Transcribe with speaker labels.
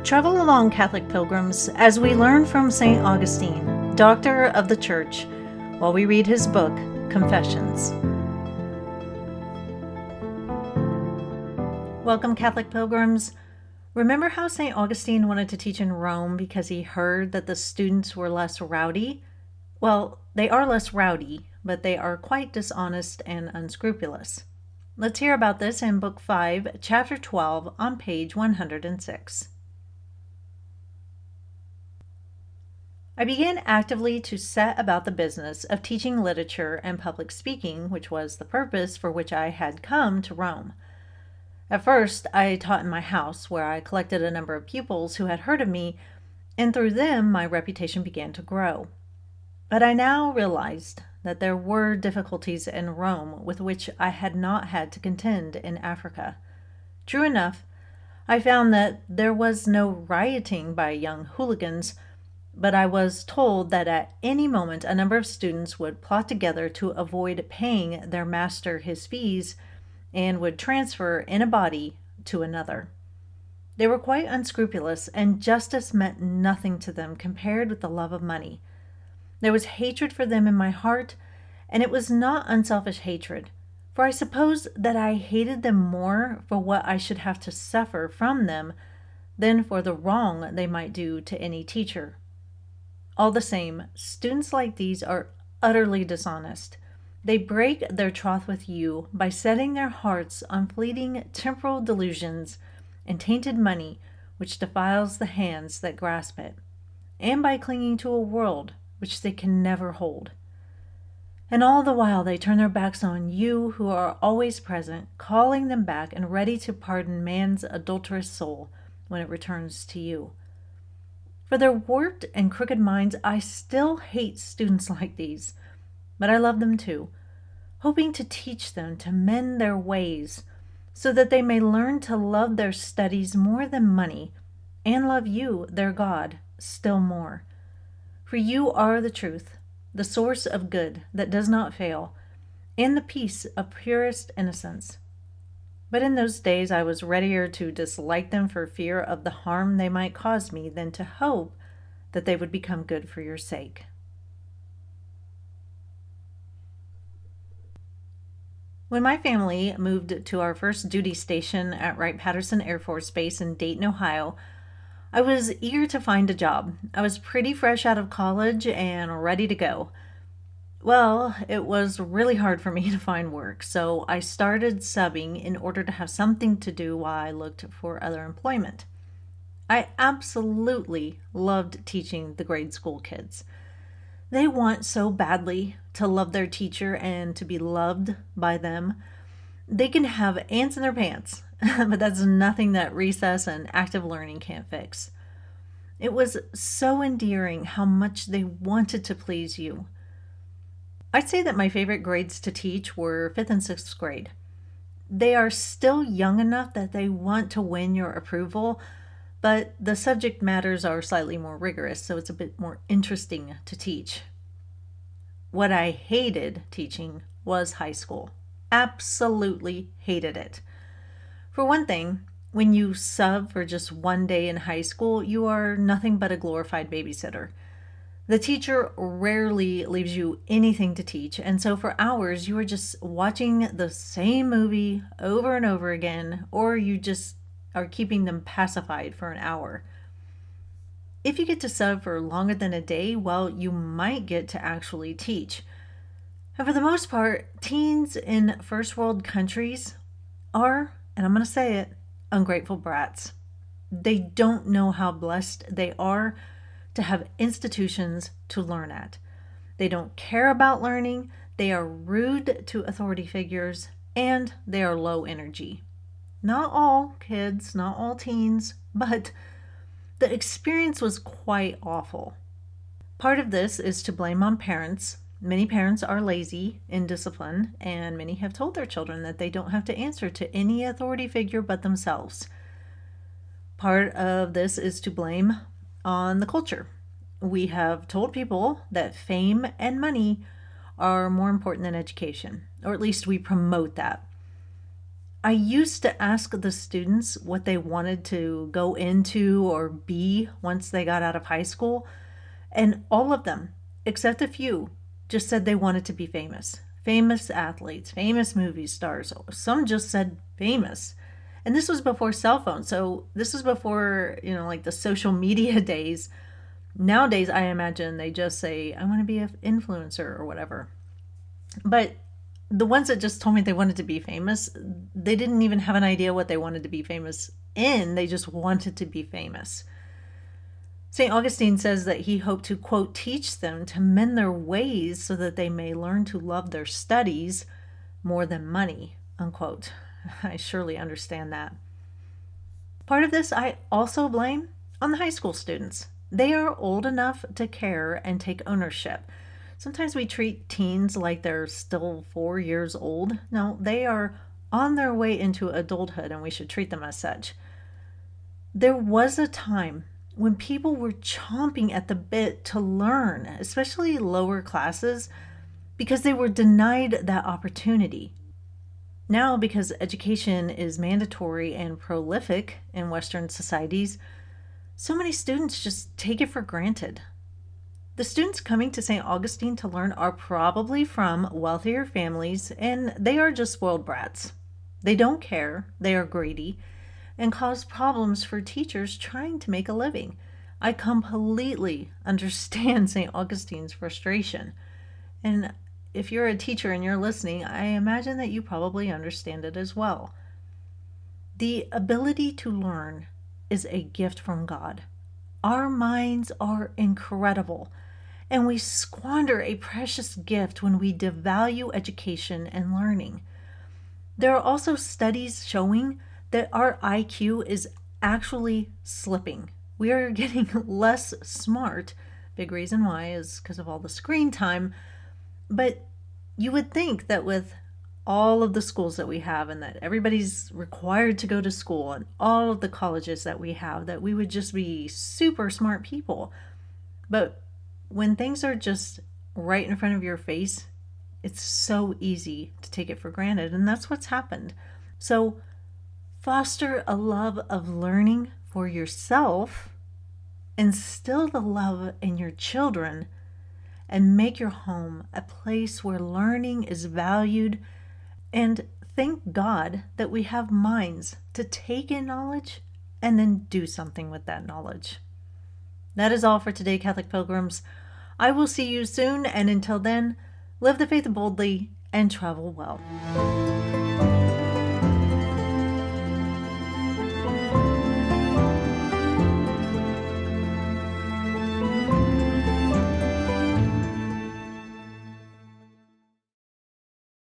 Speaker 1: Travel along, Catholic pilgrims, as we learn from St. Augustine, Doctor of the Church, while we read his book, Confessions. Welcome, Catholic pilgrims. Remember how St. Augustine wanted to teach in Rome because he heard that the students were less rowdy? Well, they are less rowdy, but they are quite dishonest and unscrupulous. Let's hear about this in Book 5, Chapter 12, on page 106. I began actively to set about the business of teaching literature and public speaking, which was the purpose for which I had come to Rome. At first, I taught in my house, where I collected a number of pupils who had heard of me, and through them my reputation began to grow. But I now realized that there were difficulties in Rome with which I had not had to contend in Africa. True enough, I found that there was no rioting by young hooligans, but I was told that at any moment a number of students would plot together to avoid paying their master his fees and would transfer in a body to another. They were quite unscrupulous, and justice meant nothing to them compared with the love of money. There was hatred for them in my heart, and it was not unselfish hatred, for I suppose that I hated them more for what I should have to suffer from them than for the wrong they might do to any teacher. All the same, students like these are utterly dishonest. They break their troth with you by setting their hearts on fleeting temporal delusions and tainted money which defiles the hands that grasp it, and by clinging to a world which they can never hold. And all the while they turn their backs on you who are always present, calling them back and ready to pardon man's adulterous soul when it returns to you. For their warped and crooked minds, I still hate students like these, but I love them too, hoping to teach them to mend their ways so that they may learn to love their studies more than money and love you, their God, still more. For you are the truth, the source of good that does not fail, and the peace of purest innocence. But in those days I was readier to dislike them for fear of the harm they might cause me than to hope that they would become good for your sake. When my family moved to our first duty station at Wright-Patterson Air Force Base in Dayton, Ohio, I was eager to find a job. I was pretty fresh out of college and ready to go. Well, it was really hard for me to find work, so I started subbing in order to have something to do while I looked for other employment. I absolutely loved teaching the grade school kids. They want so badly to love their teacher and to be loved by them. They can have ants in their pants, but that's nothing that recess and active learning can't fix. It was so endearing how much they wanted to please you. I'd say that my favorite grades to teach were 5th and 6th grade. They are still young enough that they want to win your approval, but the subject matters are slightly more rigorous, so it's a bit more interesting to teach. What I hated teaching was high school. Absolutely hated it. For one thing, when you sub for just one day in high school, you are nothing but a glorified babysitter. The teacher rarely leaves you anything to teach, and so for hours you are just watching the same movie over and over again, or you just are keeping them pacified for an hour. If you get to sub for longer than a day, well, you might get to actually teach. And for the most part, teens in first world countries are, and I'm going to say it, ungrateful brats. They don't know how blessed they are to have institutions to learn at. They don't care about learning, they are rude to authority figures, and they are low energy. Not all kids, not all teens, but the experience was quite awful. Part of this is to blame on parents. Many parents are lazy in discipline, and many have told their children that they don't have to answer to any authority figure but themselves. Part of this is to blame on the culture. We have told people that fame and money are more important than education, or at least we promote that. I used to ask the students what they wanted to go into or be once they got out of high school, and all of them, except a few, just said they wanted to be famous. Famous athletes, famous movie stars. Some just said famous. And this was before cell phones. So this was before, like the social media days. Nowadays, I imagine they just say, I want to be an influencer or whatever. But the ones that just told me they wanted to be famous, they didn't even have an idea what they wanted to be famous in. They just wanted to be famous. St. Augustine says that he hoped to, quote, teach them to mend their ways so that they may learn to love their studies more than money, unquote. I surely understand that. Part of this I also blame on the high school students. They are old enough to care and take ownership. Sometimes we treat teens like they're still 4 years old. No, they are on their way into adulthood, and we should treat them as such. There was a time when people were chomping at the bit to learn, especially lower classes, because they were denied that opportunity. Now, because education is mandatory and prolific in Western societies, so many students just take it for granted. The students coming to St. Augustine to learn are probably from wealthier families, and they are just spoiled brats. They don't care, they are greedy, and cause problems for teachers trying to make a living. I completely understand St. Augustine's frustration. And if you're a teacher and you're listening, I imagine that you probably understand it as well. The ability to learn is a gift from God. Our minds are incredible, and we squander a precious gift when we devalue education and learning. There are also studies showing that our IQ is actually slipping. We are getting less smart. Big reason why is because of all the screen time. But you would think that with all of the schools that we have and that everybody's required to go to school and all of the colleges that we have, that we would just be super smart people. But when things are just right in front of your face, it's so easy to take it for granted. And that's what's happened. So foster a love of learning for yourself, instill the love in your children, and make your home a place where learning is valued. And thank God that we have minds to take in knowledge and then do something with that knowledge. That is all for today, Catholic Pilgrims. I will see you soon, and until then, live the faith boldly and travel well.